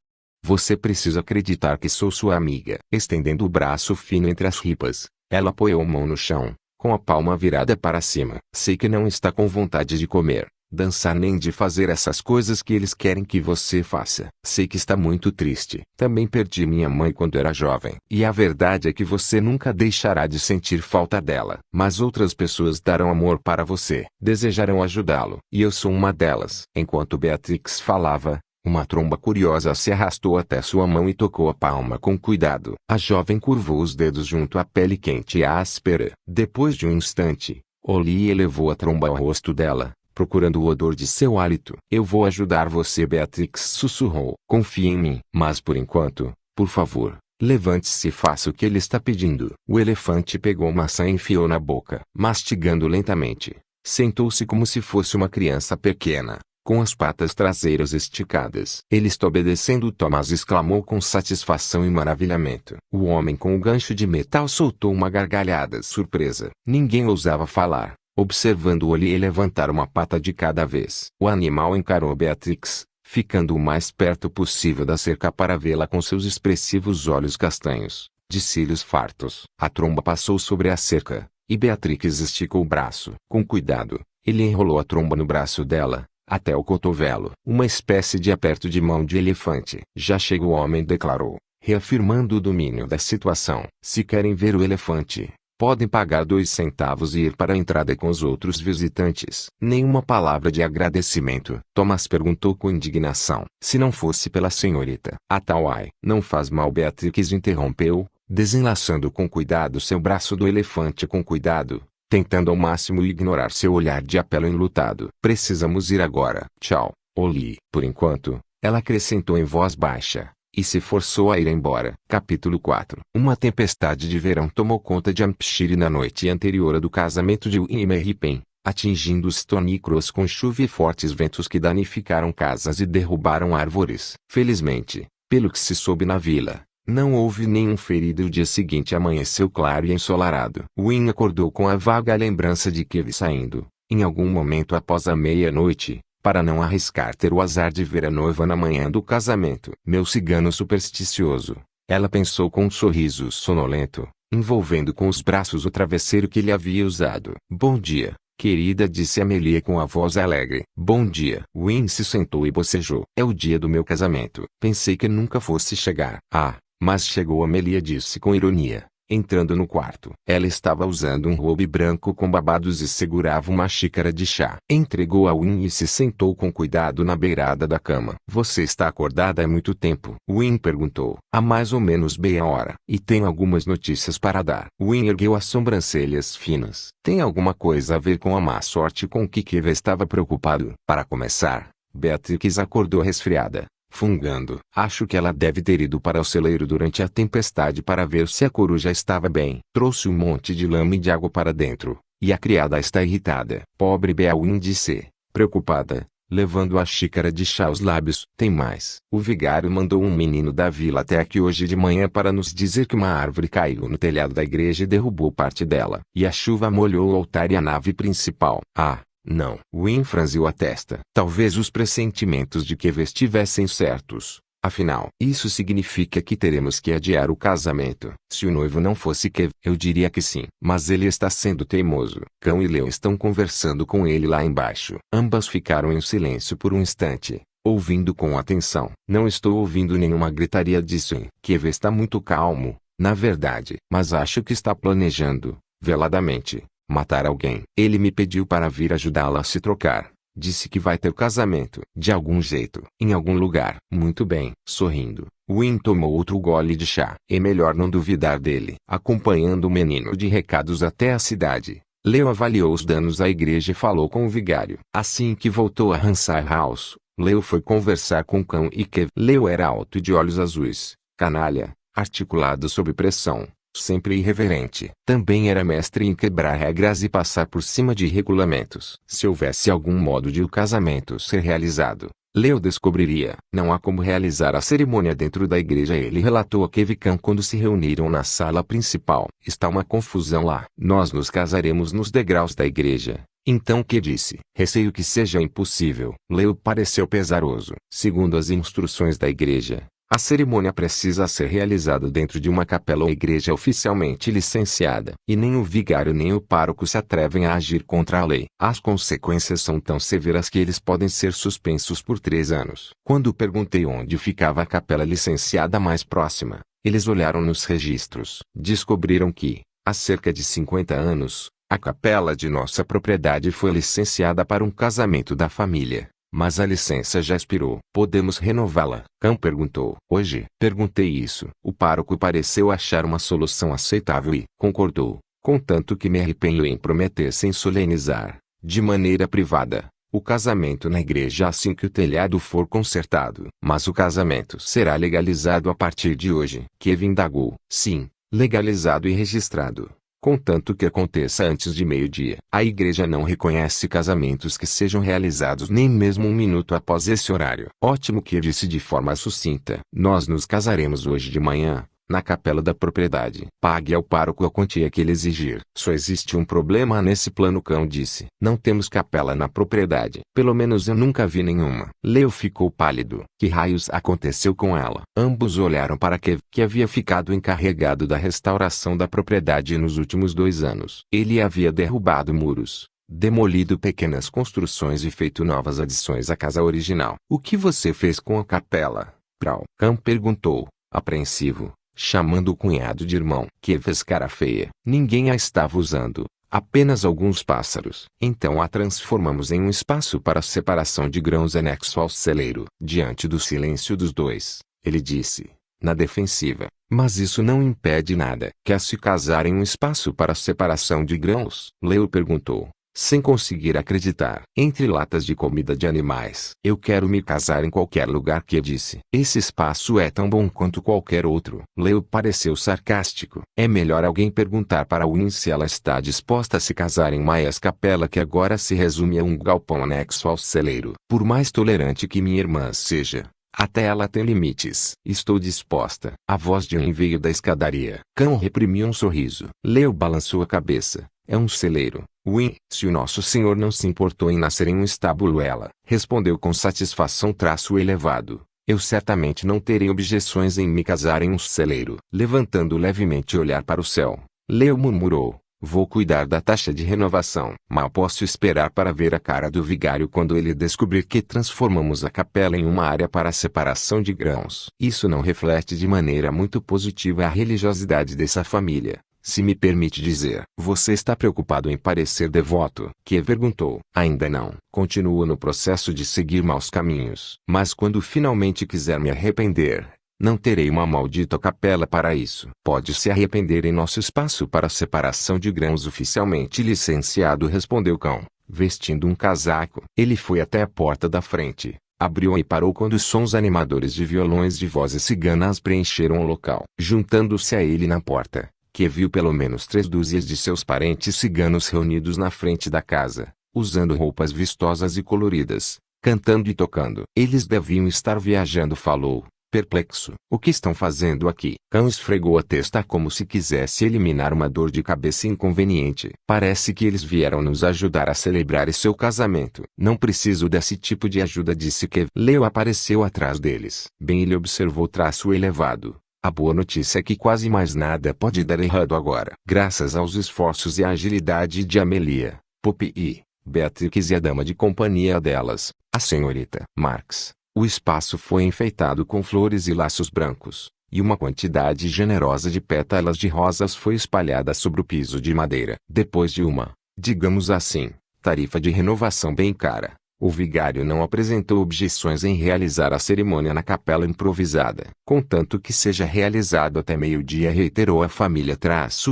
Você precisa acreditar que sou sua amiga. Estendendo o braço fino entre as ripas, ela apoiou a mão no chão, com a palma virada para cima. Sei que não está com vontade de comer, dançar nem de fazer essas coisas que eles querem que você faça. Sei que está muito triste. Também perdi minha mãe quando era jovem. E a verdade é que você nunca deixará de sentir falta dela. Mas outras pessoas darão amor para você. Desejarão ajudá-lo. E eu sou uma delas. Enquanto Beatrix falava, uma tromba curiosa se arrastou até sua mão e tocou a palma com cuidado. A jovem curvou os dedos junto à pele quente e áspera. Depois de um instante, Oli elevou a tromba ao rosto dela, procurando o odor de seu hálito. Eu vou ajudar você, Beatrix sussurrou. Confie em mim. Mas por enquanto, por favor, levante-se e faça o que ele está pedindo. O elefante pegou maçã e enfiou na boca. Mastigando lentamente, sentou-se como se fosse uma criança pequena, com as patas traseiras esticadas. Ele está obedecendo, Thomas exclamou com satisfação e maravilhamento. O homem com o gancho de metal soltou uma gargalhada surpresa. Ninguém ousava falar, observando Oli levantar uma pata de cada vez. O animal encarou Beatrix, ficando o mais perto possível da cerca para vê-la com seus expressivos olhos castanhos, de cílios fartos. A tromba passou sobre a cerca, e Beatrix esticou o braço. Com cuidado, ele enrolou a tromba no braço dela, até o cotovelo. Uma espécie de aperto de mão de elefante. Já chega, o homem declarou, reafirmando o domínio da situação. Se querem ver o elefante, podem pagar 2 centavos e ir para a entrada com os outros visitantes. Nenhuma palavra de agradecimento. Thomas perguntou com indignação. Se não fosse pela senhorita Atawai. Não faz mal, Beatrix interrompeu, desenlaçando com cuidado seu braço do elefante com cuidado, tentando ao máximo ignorar seu olhar de apelo enlutado. Precisamos ir agora. Tchau, Oli. Por enquanto, ela acrescentou em voz baixa, e se forçou a ir embora. Capítulo 4. Uma tempestade de verão tomou conta de Hampshire na noite anterior do casamento de Win e Mary Penn, atingindo Stony Cross com chuva e fortes ventos que danificaram casas e derrubaram árvores. Felizmente, pelo que se soube na vila, não houve nenhum ferido e o dia seguinte amanheceu claro e ensolarado. Win acordou com a vaga lembrança de que vi saindo, em algum momento após a meia-noite, para não arriscar ter o azar de ver a noiva na manhã do casamento. Meu cigano supersticioso, ela pensou com um sorriso sonolento, envolvendo com os braços o travesseiro que ele havia usado. Bom dia, querida, disse Amelia com a voz alegre. Bom dia. Win se sentou e bocejou. É o dia do meu casamento. Pensei que nunca fosse chegar. Ah, mas chegou, Amelia disse com ironia, entrando no quarto. Ela estava usando um robe branco com babados e segurava uma xícara de chá. Entregou a Win e se sentou com cuidado na beirada da cama. Você está acordada há muito tempo? Win perguntou. Há mais ou menos meia hora. E tenho algumas notícias para dar. Win ergueu as sobrancelhas finas. Tem alguma coisa a ver com a má sorte com que Keva estava preocupado? Para começar, Beatrix acordou resfriada, fungando. Acho que ela deve ter ido para o celeiro durante a tempestade para ver se a coruja estava bem. Trouxe um monte de lama e de água para dentro, e a criada está irritada. Pobre Beawin, disse, preocupada, levando a xícara de chá aos lábios. Tem mais. O vigário mandou um menino da vila até aqui hoje de manhã para nos dizer que uma árvore caiu no telhado da igreja e derrubou parte dela. E a chuva molhou o altar e a nave principal. Ah, não. Win franziu a testa. Talvez os pressentimentos de Keva estivessem certos. Afinal, isso significa que teremos que adiar o casamento. Se o noivo não fosse Keva, eu diria que sim. Mas ele está sendo teimoso. Cão e Leão estão conversando com ele lá embaixo. Ambas ficaram em silêncio por um instante, ouvindo com atenção. Não estou ouvindo nenhuma gritaria, disse Win. Keva está muito calmo, Na verdade. Mas acho que está planejando, veladamente, matar alguém. Ele me pediu para vir ajudá-la a se trocar. Disse que vai ter casamento, de algum jeito, em algum lugar. Muito bem. Sorrindo, Win tomou outro gole de chá. É melhor não duvidar dele. Acompanhando o menino de recados até a cidade, Leo avaliou os danos à igreja e falou com o vigário. Assim que voltou a Hansard House, Leo foi conversar com Cão e Kev. Leo era alto e de olhos azuis, canalha, articulado sob pressão, sempre irreverente. Também era mestre em quebrar regras e passar por cima de regulamentos. Se houvesse algum modo de o casamento ser realizado, Leo descobriria. Não há como realizar a cerimônia dentro da igreja, ele relatou a Kevikan quando se reuniram na sala principal. Está uma confusão lá. Nós nos casaremos nos degraus da igreja. Então que disse? Receio que seja impossível. Leo pareceu pesaroso. Segundo as instruções da igreja, a cerimônia precisa ser realizada dentro de uma capela ou igreja oficialmente licenciada. E nem o vigário nem o pároco se atrevem a agir contra a lei. As consequências são tão severas que eles podem ser suspensos por 3 anos. Quando perguntei onde ficava a capela licenciada mais próxima, eles olharam nos registros. Descobriram que, há cerca de 50 anos, a capela de nossa propriedade foi licenciada para um casamento da família. Mas a licença já expirou. Podemos renová-la? Cão perguntou. Hoje? Perguntei isso. O pároco pareceu achar uma solução aceitável e concordou, contanto que me arrependo em prometer sem solenizar, de maneira privada, o casamento na igreja assim que o telhado for consertado. Mas o casamento será legalizado a partir de hoje. Kevin indagou. Sim, legalizado e registrado, contanto que aconteça antes de meio-dia. A igreja não reconhece casamentos que sejam realizados nem mesmo 1 minuto após esse horário. Ótimo, que disse de forma sucinta. Nós nos casaremos hoje de manhã, na capela da propriedade. Pague ao pároco a quantia que ele exigir. Só existe um problema nesse plano, Cão disse. Não temos capela na propriedade. Pelo menos eu nunca vi nenhuma. Leo ficou pálido. Que raios aconteceu com ela? Ambos olharam para Kev, que havia ficado encarregado da restauração da propriedade nos últimos 2 anos. Ele havia derrubado muros, demolido pequenas construções e feito novas adições à casa original. O que você fez com a capela, Prau? Cão perguntou, apreensivo, chamando o cunhado de irmão. Que fez cara feia. Ninguém a estava usando, apenas alguns pássaros. Então a transformamos em um espaço para separação de grãos anexo ao celeiro. Diante do silêncio dos dois, ele disse, na defensiva, mas isso não impede nada. Quer se casar em um espaço para separação de grãos? Leo perguntou, sem conseguir acreditar. Entre latas de comida de animais. Eu quero me casar em qualquer lugar, que disse. Esse espaço é tão bom quanto qualquer outro. Leo pareceu sarcástico. É melhor alguém perguntar para Win se ela está disposta a se casar em Maias Capela, que agora se resume a um galpão anexo ao celeiro. Por mais tolerante que minha irmã seja, até ela tem limites. Estou disposta. A voz de Win veio da escadaria. Cão reprimiu um sorriso. Leo balançou a cabeça. É um celeiro, Win. Se o nosso senhor não se importou em nascer em um estábulo, ela respondeu com satisfação traço elevado. Eu certamente não terei objeções em me casar em um celeiro. Levantando levemente olhar para o céu, Leo murmurou. Vou cuidar da taxa de renovação. Mal posso esperar para ver a cara do vigário quando ele descobrir que transformamos a capela em uma área para a separação de grãos. Isso não reflete de maneira muito positiva a religiosidade dessa família, se me permite dizer. Você está preocupado em parecer devoto? Que perguntou. Ainda não. Continuo no processo de seguir maus caminhos. Mas quando finalmente quiser me arrepender, não terei uma maldita capela para isso. Pode se arrepender em nosso espaço para separação de grãos oficialmente licenciado, respondeu Cão, vestindo um casaco. Ele foi até a porta da frente, abriu e parou quando sons animadores de violões de vozes ciganas preencheram o local. Juntando-se a ele na porta, que viu pelo menos 3 dúzias de seus parentes ciganos reunidos na frente da casa, usando roupas vistosas e coloridas, cantando e tocando. Eles deviam estar viajando, falou, perplexo. O que estão fazendo aqui? Cão esfregou a testa como se quisesse eliminar uma dor de cabeça inconveniente. Parece que eles vieram nos ajudar a celebrar seu casamento. Não preciso desse tipo de ajuda, disse Kev. Leo apareceu atrás deles. Bem, ele observou traço elevado. A boa notícia é que quase mais nada pode dar errado agora. Graças aos esforços e à agilidade de Amelia, Poppy e Beatrix e a dama de companhia delas, a senhorita Marx, o espaço foi enfeitado com flores e laços brancos, e uma quantidade generosa de pétalas de rosas foi espalhada sobre o piso de madeira. Depois de uma, digamos assim, tarifa de renovação bem cara, o vigário não apresentou objeções em realizar a cerimônia na capela improvisada. Contanto que seja realizado até meio-dia, reiterou a família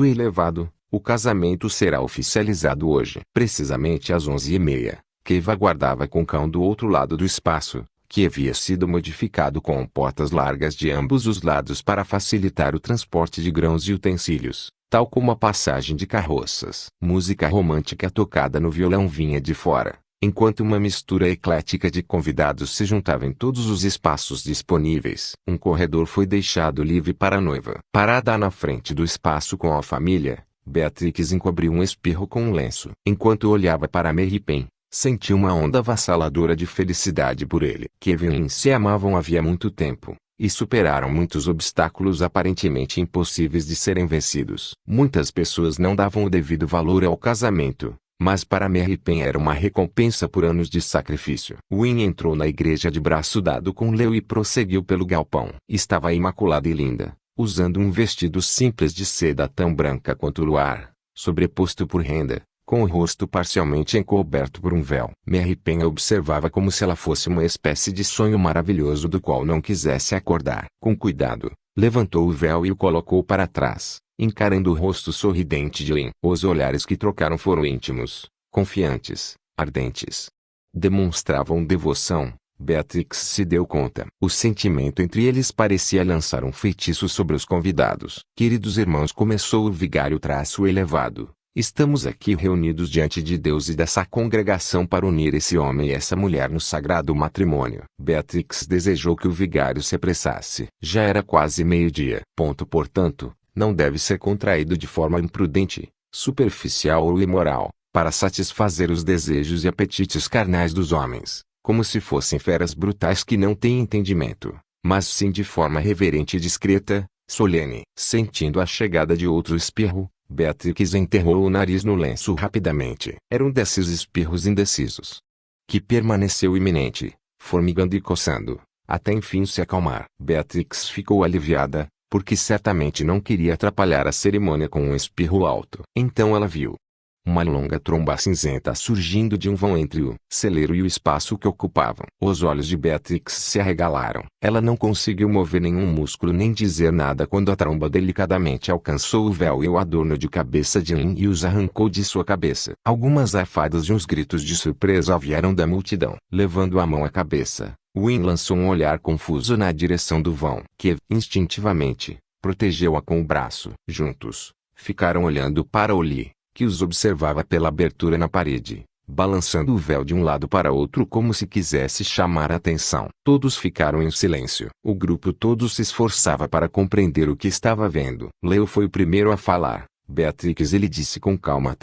elevado, o casamento será oficializado hoje. Precisamente às 11h30, Keiva aguardava com o cão do outro lado do espaço, que havia sido modificado com portas largas de ambos os lados para facilitar o transporte de grãos e utensílios, tal como a passagem de carroças. Música romântica tocada no violão vinha de fora, enquanto uma mistura eclética de convidados se juntava em todos os espaços disponíveis. Um corredor foi deixado livre para a noiva. Parada na frente do espaço com a família, Beatrix encobriu um espirro com um lenço. Enquanto olhava para Mary Pen, sentiu uma onda avassaladora de felicidade por ele. Kevin e Lynn se amavam havia muito tempo, e superaram muitos obstáculos aparentemente impossíveis de serem vencidos. Muitas pessoas não davam o devido valor ao casamento, mas para Mary Pen era uma recompensa por anos de sacrifício. Wynne entrou na igreja de braço dado com Leo e prosseguiu pelo galpão. Estava imaculada e linda, usando um vestido simples de seda tão branca quanto o luar, sobreposto por renda, com o rosto parcialmente encoberto por um véu. Mary Pen a observava como se ela fosse uma espécie de sonho maravilhoso do qual não quisesse acordar. Com cuidado, levantou o véu e o colocou para trás, encarando o rosto sorridente de Lynn. Os olhares que trocaram foram íntimos, confiantes, ardentes. Demonstravam devoção. Beatrix se deu conta. O sentimento entre eles parecia lançar um feitiço sobre os convidados. Queridos irmãos, começou o vigário elevado. Estamos aqui reunidos diante de Deus e dessa congregação para unir esse homem e essa mulher no sagrado matrimônio. Beatrix desejou que o vigário se apressasse. Já era quase meio-dia. Portanto, não deve ser contraído de forma imprudente, superficial ou imoral, para satisfazer os desejos e apetites carnais dos homens, como se fossem feras brutais que não têm entendimento, mas sim de forma reverente e discreta, solene. Sentindo a chegada de outro espirro, Beatrix enterrou o nariz no lenço rapidamente. Era um desses espirros indecisos, que permaneceu iminente, formigando e coçando, até enfim se acalmar. Beatrix ficou aliviada, porque certamente não queria atrapalhar a cerimônia com um espirro alto. Então ela viu uma longa tromba cinzenta surgindo de um vão entre o celeiro e o espaço que ocupavam. Os olhos de Beatrix se arregalaram. Ela não conseguiu mover nenhum músculo nem dizer nada quando a tromba delicadamente alcançou o véu e o adorno de cabeça de Lynn e os arrancou de sua cabeça. Algumas afadas e uns gritos de surpresa vieram da multidão. Levando a mão à cabeça, Wynne lançou um olhar confuso na direção do vão, que, instintivamente, protegeu-a com o braço. Juntos, ficaram olhando para Ollie, que os observava pela abertura na parede, balançando o véu de um lado para outro como se quisesse chamar a atenção. Todos ficaram em silêncio. O grupo todo se esforçava para compreender o que estava vendo. Leo foi o primeiro a falar. Beatrix, ele disse com calma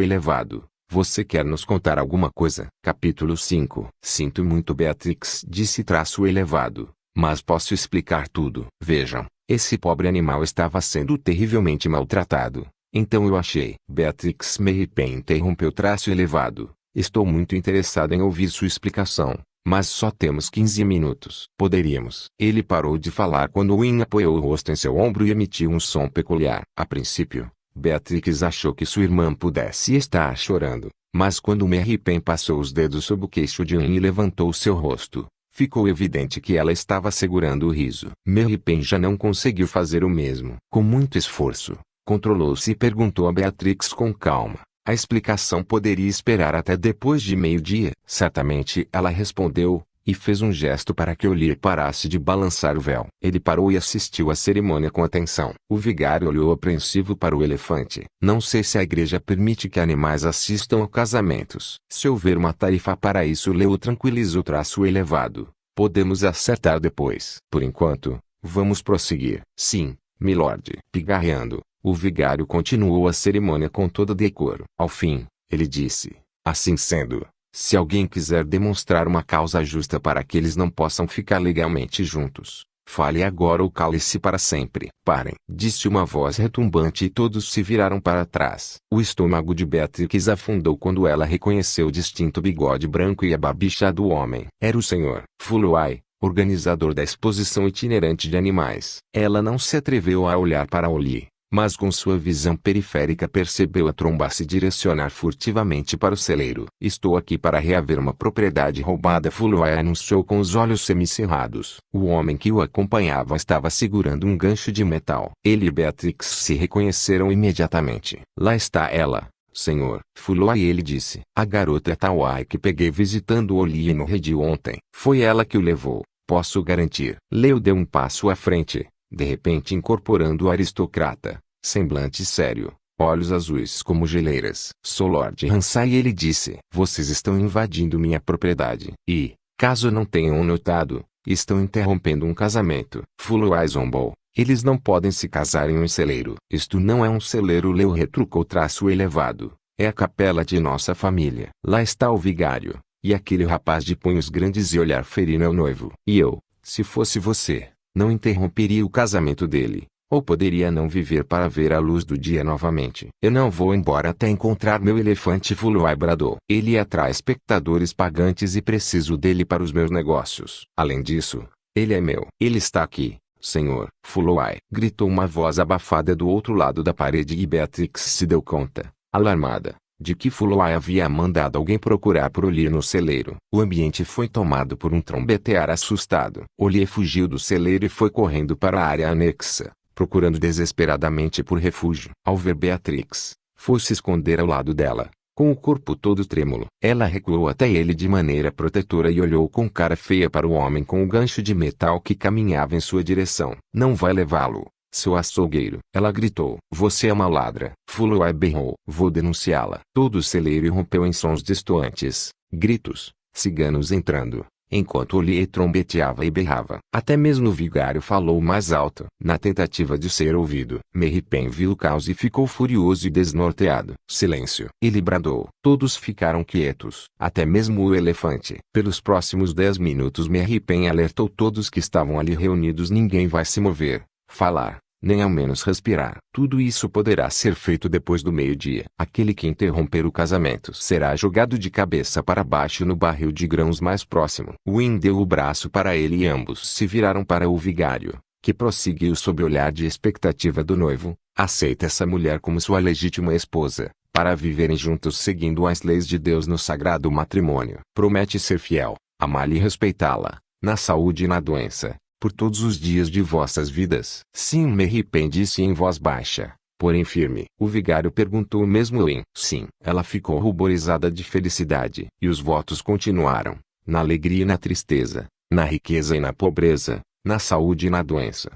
elevado. Você quer nos contar alguma coisa? Capítulo 5. Sinto muito, Beatrix disse elevado, mas posso explicar tudo. Vejam, esse pobre animal estava sendo terrivelmente maltratado. Então eu achei. Beatrix Mary Pen interrompeu elevado. Estou muito interessado em ouvir sua explicação, mas só temos 15 minutos. Poderíamos. Ele parou de falar quando Wynne apoiou o rosto em seu ombro e emitiu um som peculiar. A princípio, Beatrix achou que sua irmã pudesse estar chorando, mas quando Mary Pen passou os dedos sob o queixo de Wynne e levantou seu rosto, ficou evidente que ela estava segurando o riso. Mary Pen já não conseguiu fazer o mesmo. Com muito esforço, controlou-se e perguntou a Beatrix com calma. A explicação poderia esperar até depois de meio-dia. Certamente, ela respondeu, e fez um gesto para que Ollie parasse de balançar o véu. Ele parou e assistiu à cerimônia com atenção. O vigário olhou apreensivo para o elefante. Não sei se a igreja permite que animais assistam a casamentos. Se houver uma tarifa para isso, Leo tranquilizou elevado. Podemos acertar depois. Por enquanto, vamos prosseguir. Sim, milord. Pigarreando, o vigário continuou a cerimônia com todo decoro. Ao fim, ele disse, assim sendo, se alguém quiser demonstrar uma causa justa para que eles não possam ficar legalmente juntos, fale agora ou cale-se para sempre. Parem, disse uma voz retumbante e todos se viraram para trás. O estômago de Beatrix afundou quando ela reconheceu o distinto bigode branco e a barbicha do homem. Era o Sr. Fullway, organizador da exposição itinerante de animais. Ela não se atreveu a olhar para Oli, mas com sua visão periférica percebeu a tromba se direcionar furtivamente para o celeiro. Estou aqui para reaver uma propriedade roubada, Fuloai anunciou com os olhos semicerrados. O homem que o acompanhava estava segurando um gancho de metal. Ele e Beatrix se reconheceram imediatamente. Lá está ela, senhor, Fuloai, ele disse. A garota Tawai que peguei visitando Oli no redil ontem. Foi ela que o levou, posso garantir. Leo deu um passo à frente, de repente incorporando o aristocrata, semblante sério, olhos azuis como geleiras. Sou Lord Hansai, ele disse. Vocês estão invadindo minha propriedade. E, caso não tenham notado, estão interrompendo um casamento. Fuloai zombou. Eles não podem se casar em um celeiro. Isto não é um celeiro, Leo retrucou traço elevado. É a capela de nossa família. Lá está o vigário, e aquele rapaz de punhos grandes e olhar ferino é o noivo. E eu, se fosse você, não interromperia o casamento dele, ou poderia não viver para ver a luz do dia novamente. Eu não vou embora até encontrar meu elefante, Fuloai bradou. Ele atrai espectadores pagantes e preciso dele para os meus negócios. Além disso, ele é meu. Ele está aqui, senhor, Fuloai, gritou uma voz abafada do outro lado da parede e Beatrix se deu conta, alarmada, de que Fuloai havia mandado alguém procurar por Oli no celeiro. O ambiente foi tomado por um trombetear assustado. Oli fugiu do celeiro e foi correndo para a área anexa, procurando desesperadamente por refúgio. Ao ver Beatrix, foi se esconder ao lado dela, com o corpo todo trêmulo. Ela recuou até ele de maneira protetora e olhou com cara feia para o homem com o gancho de metal que caminhava em sua direção. Não vai levá-lo, seu açougueiro, ela gritou. Você é uma ladra, Fuloai berrou. Vou denunciá-la. Todo o celeiro irrompeu em sons distoantes, gritos, ciganos entrando, enquanto Oli trombeteava e berrava. Até mesmo o vigário falou mais alto, na tentativa de ser ouvido. Merripen viu o caos e ficou furioso e desnorteado. Silêncio, ele bradou. Todos ficaram quietos, até mesmo o elefante. Pelos próximos 10 minutos Merripen alertou todos que estavam ali reunidos: ninguém vai se mover, falar, nem ao menos respirar. Tudo isso poderá ser feito depois do meio-dia. Aquele que interromper o casamento será jogado de cabeça para baixo no barril de grãos mais próximo. Win deu o braço para ele e ambos se viraram para o vigário, que prosseguiu sob o olhar de expectativa do noivo. Aceita essa mulher como sua legítima esposa, para viverem juntos seguindo as leis de Deus no sagrado matrimônio. Promete ser fiel, amá-la e respeitá-la, na saúde e na doença, por todos os dias de vossas vidas. Sim, Merripen disse em voz baixa, porém firme. O vigário perguntou o mesmo em sim. Ela ficou ruborizada de felicidade. E os votos continuaram, na alegria e na tristeza, na riqueza e na pobreza, na saúde e na doença.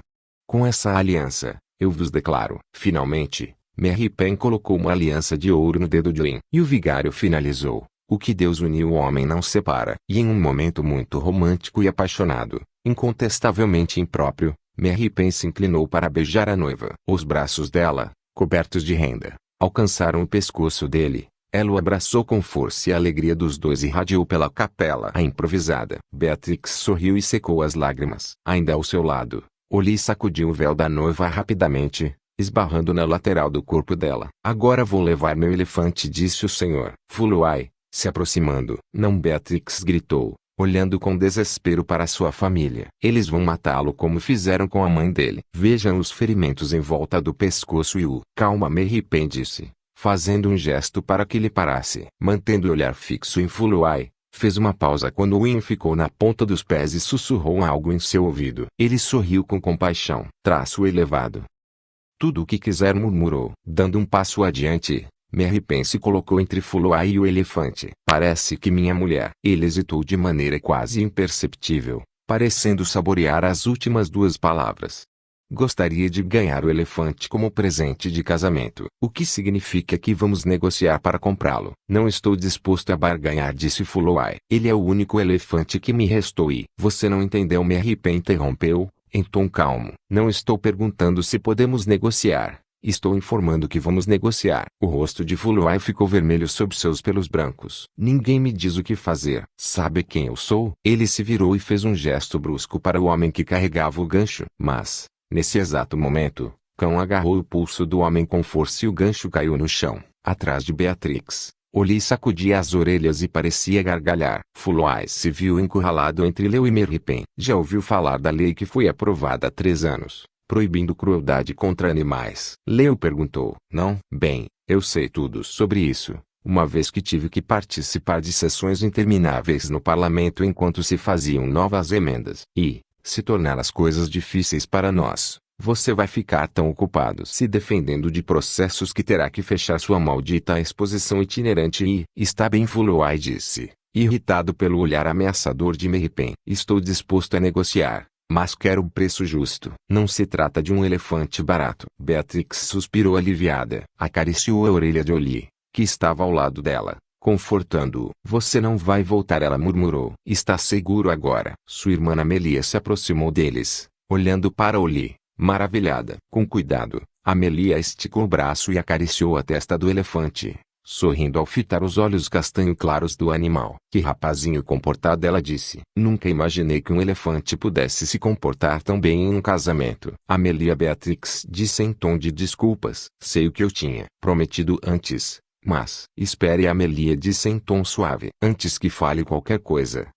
Com essa aliança, eu vos declaro. Finalmente, Merripen colocou uma aliança de ouro no dedo de Win. E o vigário finalizou. O que Deus uniu o homem não separa. E em um momento muito romântico e apaixonado, incontestavelmente impróprio, Merripen se inclinou para beijar a noiva. Os braços dela, cobertos de renda, alcançaram o pescoço dele. Ela o abraçou com força e a alegria dos dois irradiou pela capela improvisada. Beatrix sorriu e secou as lágrimas. Ainda ao seu lado, Oli sacudiu o véu da noiva rapidamente, esbarrando na lateral do corpo dela. Agora vou levar meu elefante, disse o senhor. Fuloai, se aproximando. Não, Beatrix gritou, olhando com desespero para sua família. Eles vão matá-lo como fizeram com a mãe dele. Vejam os ferimentos em volta do pescoço e o... Calma, Merripen disse, fazendo um gesto para que ele parasse. Mantendo o olhar fixo em Fuloai, fez uma pausa quando Win ficou na ponta dos pés e sussurrou algo em seu ouvido. Ele sorriu com compaixão. Traço elevado. Tudo o que quiser, murmurou. Dando um passo adiante, Merripen se colocou entre Fuloai e o elefante. Parece que minha mulher... Ele hesitou de maneira quase imperceptível, parecendo saborear as últimas duas palavras. Gostaria de ganhar o elefante como presente de casamento. O que significa que vamos negociar para comprá-lo. Não estou disposto a barganhar, disse Fuloai. Ele é o único elefante que me restou e... Você não entendeu, Merripen interrompeu, em tom calmo. Não estou perguntando se podemos negociar. Estou informando que vamos negociar. O rosto de Fuloai ficou vermelho sob seus pelos brancos. Ninguém me diz o que fazer. Sabe quem eu sou? Ele se virou e fez um gesto brusco para o homem que carregava o gancho. Mas, nesse exato momento, Cão agarrou o pulso do homem com força e o gancho caiu no chão, atrás de Beatrix. Oli sacudia as orelhas e parecia gargalhar. Fuloai se viu encurralado entre Leo e Merripen. Já ouviu falar da lei que foi aprovada há 3 anos, proibindo crueldade contra animais? Leo perguntou. Não? Bem, eu sei tudo sobre isso, uma vez que tive que participar de sessões intermináveis no parlamento enquanto se faziam novas emendas. E, se tornar as coisas difíceis para nós, você vai ficar tão ocupado se defendendo de processos que terá que fechar sua maldita exposição itinerante e... Está bem, Fuloai disse, irritado pelo olhar ameaçador de Merripen. Estou disposto a negociar, mas quero um preço justo. Não se trata de um elefante barato. Beatrix suspirou aliviada. Acariciou a orelha de Oli, que estava ao lado dela, confortando-o. Você não vai voltar, ela murmurou. Está seguro agora? Sua irmã Amelia se aproximou deles, olhando para Oli, maravilhada. Com cuidado, Amelia esticou o braço e acariciou a testa do elefante, sorrindo ao fitar os olhos castanho claros do animal. Que rapazinho comportado, ela disse. Nunca imaginei que um elefante pudesse se comportar tão bem em um casamento. Amelia, Beatrix disse em tom de desculpas. Sei o que eu tinha prometido antes, mas... Espere, Amelia disse em tom suave. Antes que fale qualquer coisa,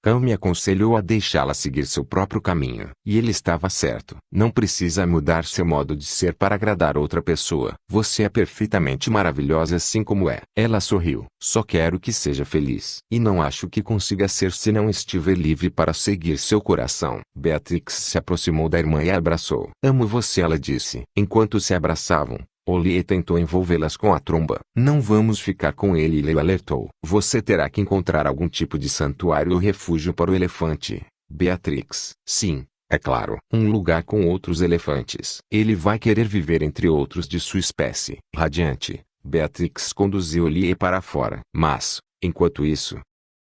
Cam me aconselhou a deixá-la seguir seu próprio caminho. E ele estava certo. Não precisa mudar seu modo de ser para agradar outra pessoa. Você é perfeitamente maravilhosa assim como é. Ela sorriu. Só quero que seja feliz. E não acho que consiga ser se não estiver livre para seguir seu coração. Beatrix se aproximou da irmã e a abraçou. Amo você, ela disse. Enquanto se abraçavam, Oli tentou envolvê-las com a tromba. Não vamos ficar com ele, Leo alertou. Você terá que encontrar algum tipo de santuário ou refúgio para o elefante, Beatrix. Sim, é claro. Um lugar com outros elefantes. Ele vai querer viver entre outros de sua espécie. Radiante, Beatrix conduziu Oli para fora. Mas, enquanto isso,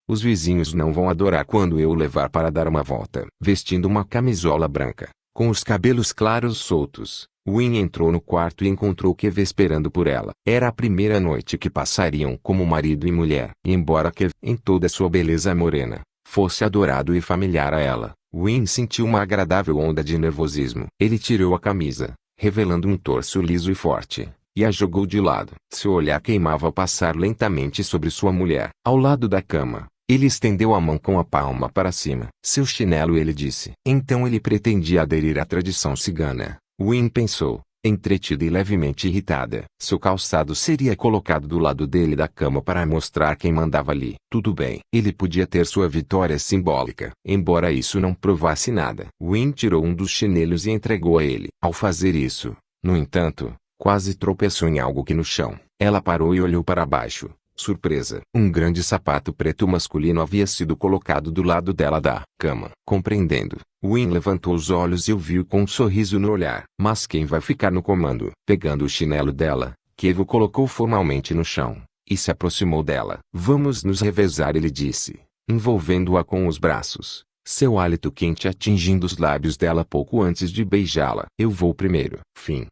os vizinhos não vão adorar quando eu o levar para dar uma volta. Vestindo uma camisola branca, com os cabelos claros soltos, Win entrou no quarto e encontrou Kev esperando por ela. Era a primeira noite que passariam como marido e mulher. E embora Kev, em toda sua beleza morena, fosse adorado e familiar a ela, Win sentiu uma agradável onda de nervosismo. Ele tirou a camisa, revelando um torso liso e forte, e a jogou de lado. Seu olhar queimava ao passar lentamente sobre sua mulher. Ao lado da cama, ele estendeu a mão com a palma para cima. Seu chinelo, ele disse. Então ele pretendia aderir à tradição cigana. Win pensou, entretida e levemente irritada. Seu calçado seria colocado do lado dele da cama para mostrar quem mandava ali. Tudo bem. Ele podia ter sua vitória simbólica, embora isso não provasse nada. Win tirou um dos chinelos e entregou a ele. Ao fazer isso, no entanto, quase tropeçou em algo que no chão. Ela parou e olhou para baixo. Surpresa. Um grande sapato preto masculino havia sido colocado do lado dela da cama. Compreendendo, Win levantou os olhos e o viu com um sorriso no olhar. Mas quem vai ficar no comando? Pegando o chinelo dela, Kev o colocou formalmente no chão, e se aproximou dela. Vamos nos revezar, ele disse, envolvendo-a com os braços, seu hálito quente atingindo os lábios dela pouco antes de beijá-la. Eu vou primeiro. Fim.